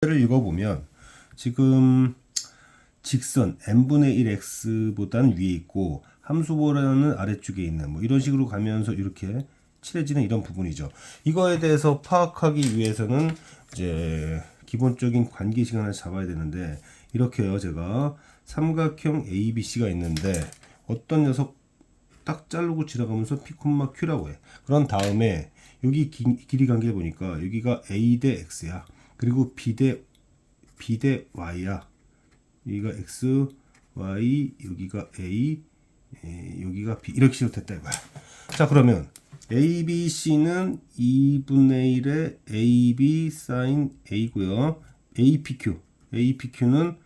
를 읽어보면 지금 직선 n분의 1x보다는 위에 있고 함수보라는 아래쪽에 있는 뭐 이런 식으로 가면서 이렇게 칠해지는 이런 부분이죠. 이거에 대해서 파악하기 위해서는 이제 기본적인 관계 시간을 잡아야 되는데 이렇게요. 제가 삼각형 ABC가 있는데 어떤 녀석 딱 자르고 지나가면서 P, Q라고 해. 그런 다음에 여기 길이 관계 보니까 여기가 A 대 X야. 그리고 B 대 Y야. 여기가 X, Y, 여기가 A, 여기가 B. 이렇게 시작됐다 이거야. 자, 그러면 A, B, C는 2분의 1의 AB sin A고요. APQ. APQ는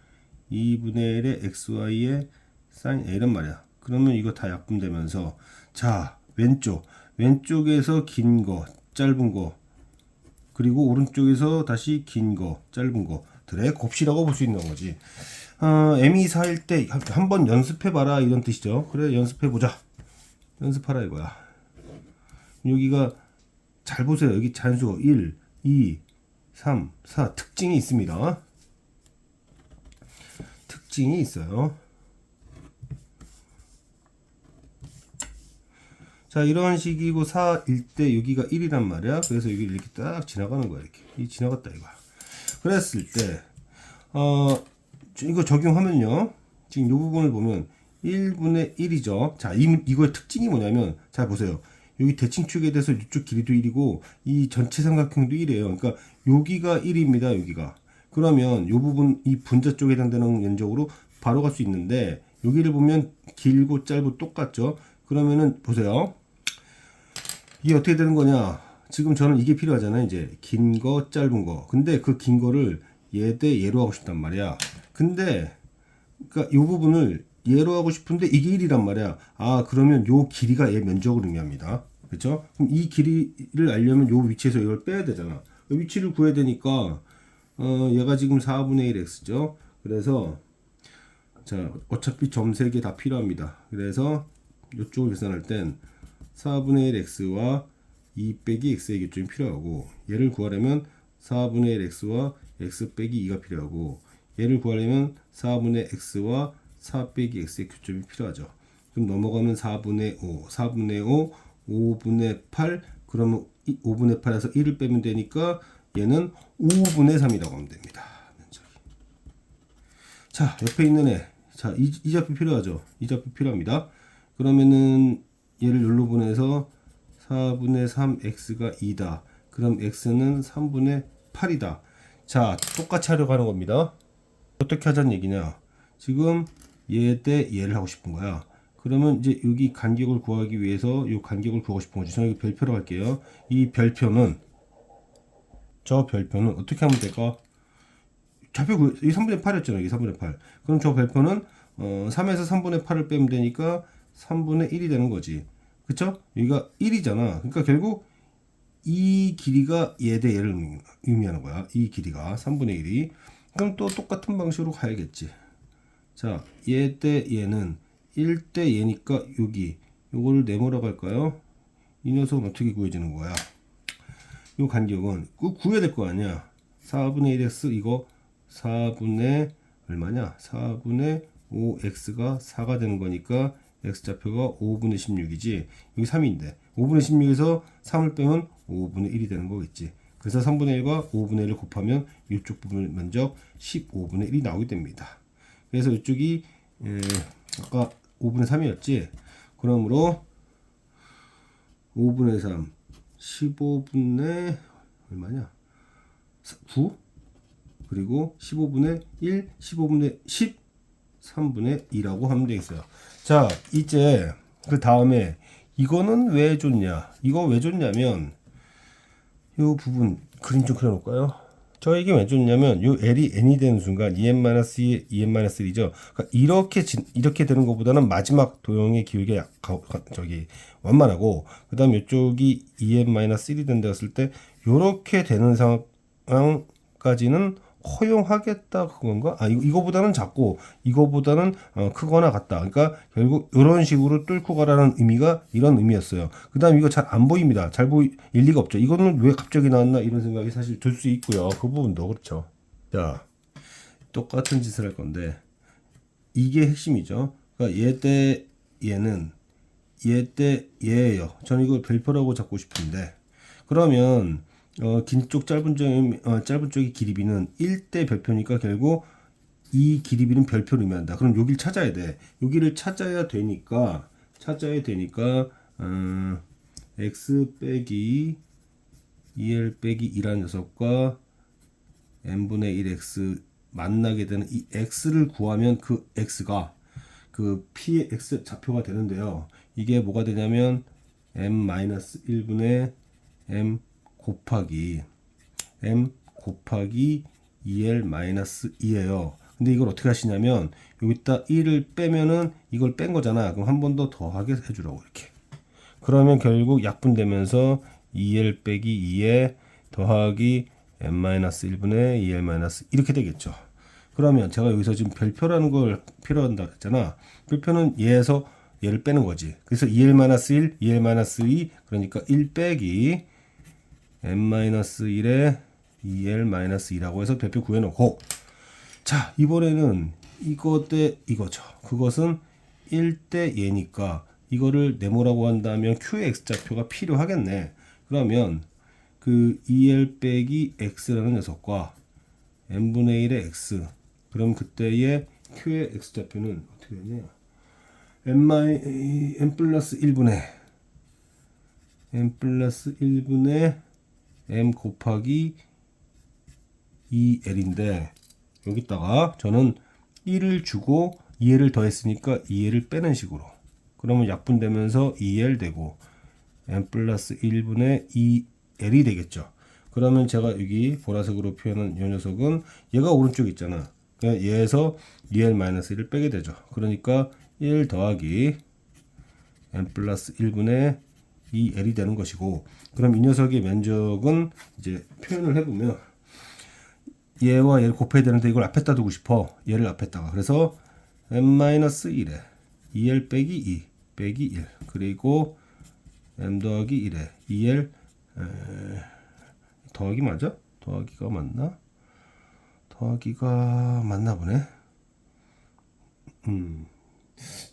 2분의 1의 XY의 sin A란 말이야. 그러면 이거 다 약분되면서 자, 왼쪽에서 긴 거, 짧은 거, 그리고 오른쪽에서 다시 긴 거, 짧은 거 들의 곱이라고 볼 수 있는 거지. M24일 때 한번 연습해봐라 이런 뜻이죠. 그래, 연습해보자. 연습하라 이거야. 여기가 잘 보세요. 여기 잔수 1, 2, 3, 4 특징이 있습니다. 특징이 있어요. 자, 이런 식이고 4일 때 여기가 1이란 말이야. 그래서 여기를 이렇게 딱 지나가는 거야. 이렇게. 이 지나갔다 이거야. 그랬을 때 이거 적용하면요. 지금 이 부분을 보면 1분의 1이죠. 자, 이거의 특징이 뭐냐면 자, 보세요. 여기 대칭축에 대해서 이쪽 길이도 1이고 이 전체 삼각형도 1이에요. 그러니까 여기가 1입니다. 여기가. 그러면 이 부분 이 분자 쪽에 해당되는 면적으로 바로 갈 수 있는데 여기를 보면 길고 짧고 똑같죠. 그러면은 보세요. 이게 어떻게 되는 거냐? 지금 저는 이게 필요하잖아요. 이제 긴 거, 짧은 거. 근데 그 긴 거를 얘 대 얘로 하고 싶단 말이야. 근데 그러니까 이 부분을 얘로 하고 싶은데 이게 1이란 말이야. 아, 그러면 요 길이가 얘 면적을 의미합니다. 그렇죠? 그럼 이 길이를 알려면 요 위치에서 이걸 빼야 되잖아. 위치를 구해야 되니까 얘가 지금 4분의 1 x죠. 그래서 자, 어차피 점 3개 다 필요합니다. 그래서 이쪽을 계산할 땐 4분의 1 x와 2 빼기 x의 교점이 필요하고 얘를 구하려면 4분의 1 x와 x 빼기 2가 필요하고 얘를 구하려면 4분의 x와 4 빼기 x의 교점이 필요하죠. 그럼 넘어가면 4분의 5, 4분의 5, 5분의 8 그러면 5분의 8에서 1을 빼면 되니까 얘는 5분의 3이라고 하면 됩니다. 자, 옆에 있는 애. 자, 이 좌표 필요하죠. 이 좌표 필요합니다. 그러면은 얘를 여기로 보내서 4분의 3x가 2다. 그럼 x는 3분의 8이다. 자, 똑같이 하려고 하는 겁니다. 어떻게 하자는 얘기냐. 지금 얘 대 얘를 하고 싶은 거야. 그러면 이제 여기 간격을 구하기 위해서 이 간격을 구하고 싶은 거지. 저는 여기 별표로 할게요. 이 별표는 저 별표는 어떻게 하면 될까? 좌표 이 3분의 8이었잖아요. 이게 3분의 8. 그럼 저 별표는 3에서 3분의 8을 빼면 되니까 3분의 1이 되는 거지. 그쵸? 여기가 1이잖아. 그러니까 결국 이 길이가 얘 대 얘를 의미하는 거야. 이 길이가 3분의 1이. 그럼 또 똑같은 방식으로 가야겠지. 자, 얘 대 얘는 1 대 얘니까 여기 요거를 네모라고 할까요? 이 녀석은 어떻게 구해지는 거야? 요 간격은 구해야 될 거 아니야. 4분의 1x 이거 4분의 얼마냐? 4분의 5x가 4가 되는 거니까 x좌표가 5분의 16이지. 여기 3인데 5분의 16에서 3을 빼면 5분의 1이 되는 거겠지. 그래서 3분의 1과 5분의 1을 곱하면 이쪽 부분 면적 15분의 1이 나오게 됩니다. 그래서 이쪽이 아까 5분의 3이었지. 그러므로 5분의 3 15분의 얼마냐? 9 그리고 15분의 1 15분의 10 3분의 2라고 하면 되겠어요. 자, 이제 그 다음에 이거는 왜 줬냐? 이거 왜 줬냐면 이 부분 그림 좀 그려놓을까요? 저에게 왜 줬냐면 요 L이 n이 되는 순간 2n-2, 2n-1이죠. 그러니까 이렇게 되는 것보다는 마지막 도형의 기울기가 완만하고 그 다음 이쪽이 2n-1이 된다 했을 때 요렇게 되는 상황까지는 허용하겠다 그건가? 아, 이거보다는 작고 이거보다는 크거나 같다. 그러니까 결국 이런 식으로 뚫고 가라는 의미가 이런 의미였어요. 그 다음 이거 잘 안 보입니다. 잘 보일 리가 없죠. 이거는 왜 갑자기 나왔나 이런 생각이 사실 들 수 있고요. 그 부분도 그렇죠. 자, 똑같은 짓을 할 건데 이게 핵심이죠. 그러니까 얘 대 얘는 얘 대 얘예요. 저는 이걸 별표라고 잡고 싶은데 그러면 긴 쪽 짧은 쪽의 길이비는 1대 별표니까 결국 이 길이비는 별표를 의미한다. 그럼 여기를 찾아야 돼. 여기를 찾아야 되니까 x 빼기 2l 빼기 2라는 녀석과 n분의 1x 만나게 되는 이 x를 구하면 그 x가 그 p의 x 좌표가 되는데요. 이게 뭐가 되냐면 m-1분의 m 곱하기 2l-2예요. 근데 이걸 어떻게 하시냐면 여기다 1을 빼면은 이걸 뺀 거잖아. 그럼 한 번 더 더하게 해주라고 이렇게. 그러면 결국 약분되면서 2l 빼기 2에 더하기 m-1분의 2l- 이렇게 되겠죠. 그러면 제가 여기서 지금 별표라는 걸 필요한다 했잖아. 별표는 얘에서 얘를 빼는 거지. 그래서 2l-1, 2l-2 그러니까 1 빼기 m-1에 2l-2라고 해서 별표 구해놓고 자 이번에는 이거 대 이거죠. 그것은 1대 얘니까 이거를 네모라고 한다면 q의 x좌표가 필요하겠네. 그러면 그 2l 빼기 x라는 녀석과 n분의 1의 x 그럼 그때의 q의 x좌표는 어떻게 되냐 n 플러스 1분의 m 곱하기 2l인데 여기다가 저는 1을 주고 2l을 더했으니까 2l을 빼는 식으로 그러면 약분되면서 2l 되고 m 플러스 1분의 2l이 되겠죠. 그러면 제가 여기 보라색으로 표현한 이 녀석은 얘가 오른쪽 있잖아. 그러니까 얘에서 2l-1을 빼게 되죠. 그러니까 1 더하기 m 플러스 1분의 2l이 되는 것이고 그럼 이 녀석의 면적은 이제 표현을 해보면 얘와 얘를 곱해야 되는데 이걸 앞에다 두고 싶어. 얘를 앞에다가. 그래서 m-1에 2l 빼기 2 빼기 1 그리고 m 더하기 1에 2l 더하기 맞아? 더하기가 맞나? 더하기가 맞나 보네.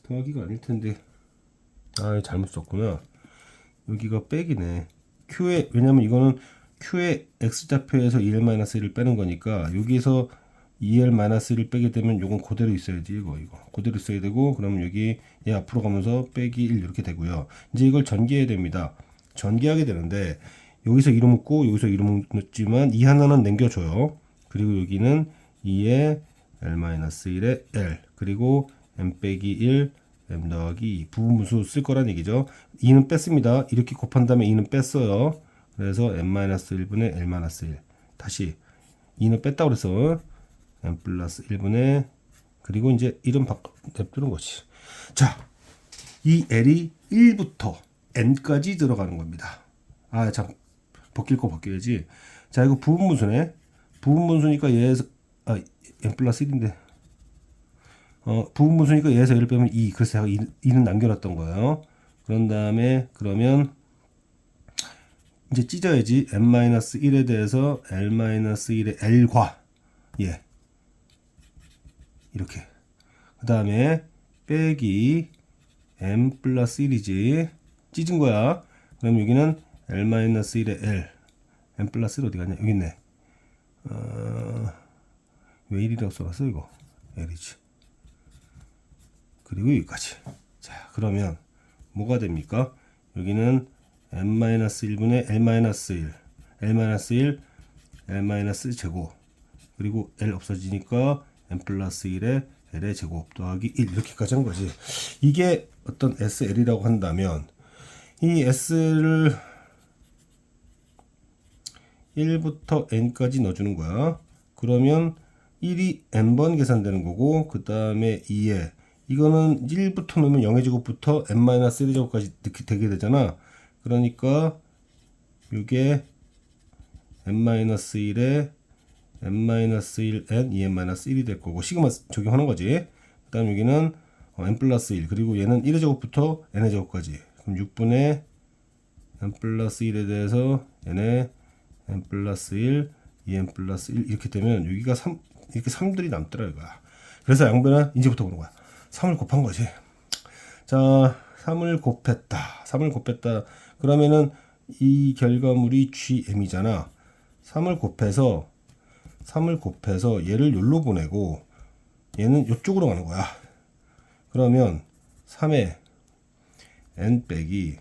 더하기가 아닐 텐데. 아, 잘못 썼구나. 여기가 빼기네. q의 왜냐면 이거는 q의 x좌표에서 2l-1을 빼는 거니까 여기서 2l-1을 빼게 되면 요건 그대로 있어야지. 이거 그대로 있어야 되고 그러면 여기 얘 앞으로 가면서 빼기 1 이렇게 되고요. 이제 이걸 전개해야 됩니다. 전개하게 되는데 여기서 이름 묻고 여기서 이름 묻지만 이 하나는 남겨줘요. 그리고 여기는 2에 l-1에 l 그리고 m 빼기 1 m 더하기 2 부분분수 쓸 거란 얘기죠. 2는 뺐습니다. 이렇게 곱한 다음에 2는 뺐어요. 그래서 m-1분의 l-1 다시 2는 뺐다고 그래서 m 플러스 1분의 그리고 이제 이름 바꿔 냅두는 거지. 자, 이 l이 1부터 n까지 들어가는 겁니다. 아, 참 벗길 거 벗겨야지. 자, 이거 부분분수네. 부분분수니까 얘에서 n 플러스 1인데 부분분수니까 얘에서 얘를 빼면 2. 그래서 제가 2는 남겨놨던 거예요. 그런 다음에 그러면 이제 찢어야지. n-1에 대해서 l-1의 l과 예 이렇게 그 다음에 빼기 m 플러스 1이지 찢은 거야. 그럼 여기는 l-1의 l m 플러스 1 어디 갔냐 여기 있네. 왜 1이라고 써놨어 이거 l이지. 그리고 여기까지. 자 그러면 뭐가 됩니까? 여기는 m-1분의 l-1 l-1 l-1 제곱 그리고 l 없어지니까 m 플러스 1에 l의 제곱 더하기 1 이렇게까지 한 거지. 이게 어떤 SL이라고 한다면 이 S를 1부터 n까지 넣어주는 거야. 그러면 1이 n번 계산되는 거고 그 다음에 2에 이거는 1부터 넣으면 0의 제곱부터 n-1의 제곱까지 이렇게 되게 되잖아. 그러니까 이게 n-1에 n-1 n 2n-1이 될 거고 시그마 적용하는 거지. 그 다음 여기는 n 플러스 1 그리고 얘는 1의 제곱부터 n의 제곱까지 그럼 6분의 n 플러스 1에 대해서 n의 n 플러스 1 2n 플러스 1 이렇게 되면 여기가 3 이렇게 3들이 남더라 이거야. 그래서 양변은 이제부터 보는 거야. 3을 곱한 거지. 자, 3을 곱했다. 그러면은 이 결과물이 GM이잖아. 3을 곱해서 얘를 여기로 보내고 얘는 이쪽으로 가는 거야. 그러면 3의 n 빼기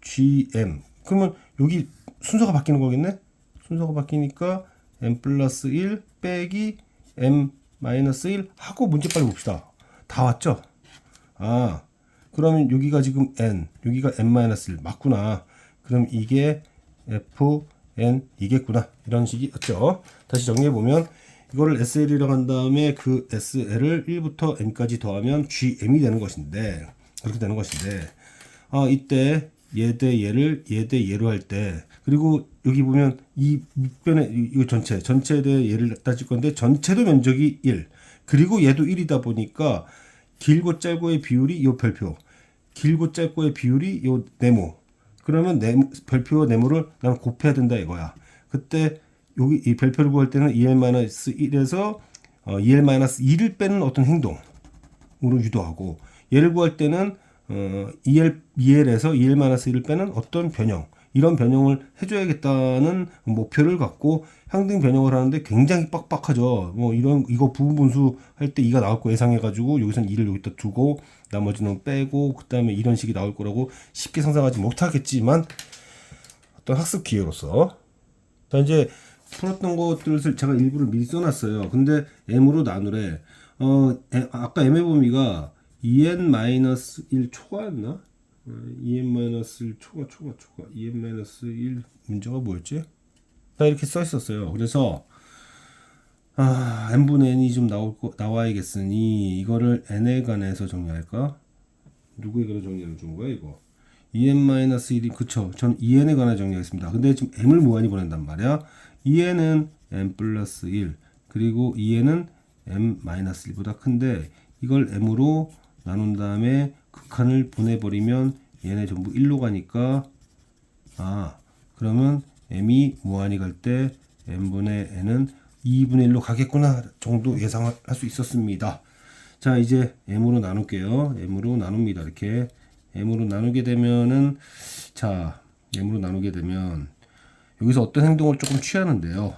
GM. 그러면 여기 순서가 바뀌는 거겠네? 순서가 바뀌니까 n 플러스 1 빼기 m 마이너스 1 하고 문제 빨리 봅시다. 다 왔죠? 아, 그러면 여기가 지금 n, 여기가 n 마이너스 1 맞구나. 그럼 이게 fn 이겠구나. 이런 식이었죠. 다시 정리해 보면 이거를 SL이라고 한 다음에 그 SL을 1부터 n까지 더하면 GM이 되는 것인데, 그렇게 되는 것인데, 이때 얘 대 얘로 할 때, 그리고 여기 보면 이 밑변에 이 전체에 대해 얘를 따질 건데 전체도 면적이 1. 그리고 얘도 1이다 보니까 길고 짧고의 비율이 요 별표, 길고 짧고의 비율이 요 네모. 그러면 별표와 네모를 나는 곱해야 된다 이거야. 그때 여기 이 별표를 구할 때는 2l-1에서 2l-2를 빼는 어떤 행동으로 유도하고, 얘를 구할 때는 2l에서 2l-1을 빼는 어떤 변형, 이런 변형을 해줘야겠다는 목표를 갖고 항등 변형을 하는데 굉장히 빡빡하죠. 뭐 이거 부분 분수 할 때 2가 나올 거 예상해가지고 여기선 2를 여기다 두고 나머지는 빼고 그 다음에 이런 식이 나올 거라고 쉽게 상상하지 못하겠지만 어떤 학습 기회로서. 자, 이제 풀었던 것들을 제가 일부러 미리 써놨어요. 근데 m으로 나누래. 아까 m의 범위가 2n-1 초과였나? 2n-1 초과 2n-1 문제가 뭐였지? 자, 이렇게 써 있었어요. 그래서 n분의 n이 좀 나와야겠으니 이거를 n에 관해서 정리할까? 누구에 관해 정리하는 준 거야 이거? 2n-1이 그쵸? 전 2n에 관해 정리하겠습니다. 근데 지금 m을 무한히 보낸단 말이야. 2n은 n 플러스 1 그리고 2n은 m 마이너스 1보다 큰데 이걸 m으로 나눈 다음에 극한을 보내버리면 얘네 전부 1로 가니까 그러면 m이 무한히 갈 때 n분의 n은 2분의 1로 가겠구나 정도 예상할 수 있었습니다. 자, 이제 m으로 나눌게요. m으로 나눕니다. 이렇게 m으로 나누게 되면은 m으로 나누게 되면 여기서 어떤 행동을 조금 취하는데요.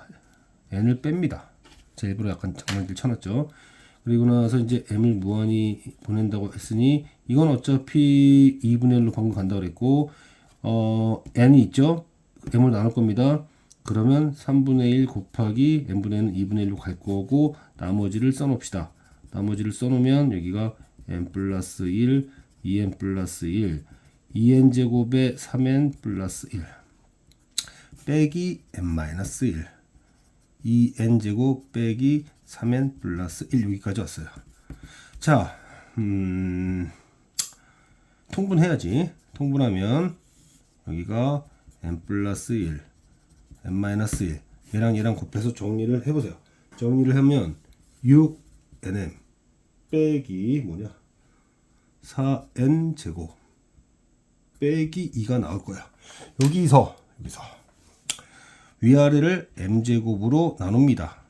n을 뺍니다. 자, 일부러 약간 장난질 쳐놨죠. 그리고 나서 이제 m을 무한히 보낸다고 했으니 이건 어차피 2분의 1로 방금 간다고 그랬고 n이 있죠. m을 나눌 겁니다. 그러면 3분의 1 곱하기 n분의 n은 2분의 1로 갈 거고 나머지를 써놓읍시다. 나머지를 써놓으면 여기가 n 플러스 1, 2n 플러스 1, 2n 제곱에 3n 플러스 1 빼기 n 마이너스 1, 2n 제곱 빼기 3n 플러스 1 여기까지 왔어요. 자, 통분해야지. 통분하면 여기가 n 플러스 1, n 마이너스 1 얘랑 곱해서 정리를 해보세요. 정리를 하면 6nm 빼기 4n 제곱 빼기 2가 나올 거야. 여기서 위아래를 m제곱으로 나눕니다.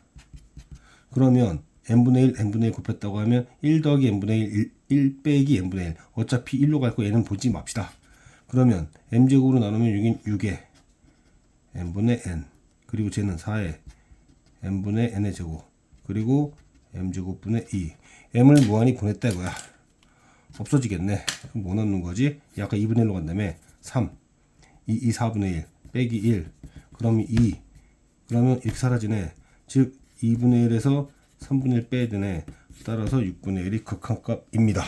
그러면 n분의 1, n분의 1 곱했다고 하면 1 더하기 n분의 1 빼기 n분의 1 어차피 1로 갈 거 얘는 보지 맙시다. 그러면 m제곱으로 나누면 여긴 6에 n분의 n 그리고 쟤는 4에 n분의 n의 제곱 그리고 m제곱분의 2 m을 무한히 보냈다 이거야. 없어지겠네. 그럼 뭐 남는 거지? 아까 2분의 1로 간다며 3 2 4분의 1 빼기 1 그러면 2 그러면 이렇게 사라지네. 즉 2분의 1에서 3분의 1 빼야 되네. 따라서 6분의 1이 극한값입니다.